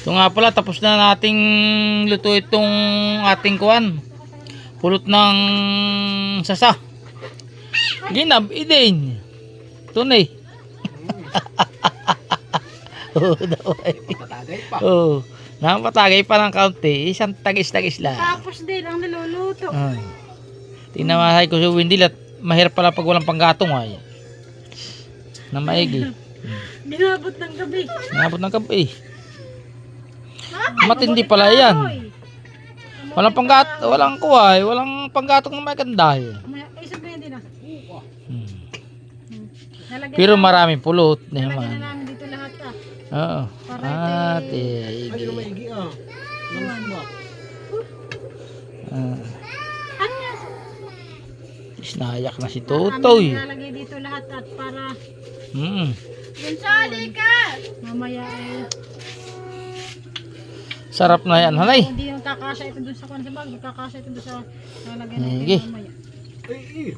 Ito nga pala, tapos na nating luto itong ating kuwan. Pulot ng sasa. Ginab, idin. Tunay. Oo, daway. Patagay pa. Oo. Nakapatagay pa ng kaunti. Isang tagis-tagis lang. Tapos din ang niluluto. Tinamahay ko sa Wendy at mahirap pala pag walang panggatong ay. Na maigi. Binabot ng gabi. Nabot ng kape. Matindi pala yan. Walang walang kuhay, walang panggatong na maganda. Ay, sabihin din ah. Nalagyan Pero na- maraming pulot Nalagyan na naman. namin dito lahat ah. Oo. Ate, Ay, igi. lumaigi ah. Lamas Ano yan? Isnayak na si Kami Totoy. nilalagay dito lahat at para Sali ka! mamaya ay Sarap na yan, hanay. hindi yung kakasya ito dun sa kwan sa bag, kakasya ito dun sa lalagyan natin Sige. mamaya. Ay,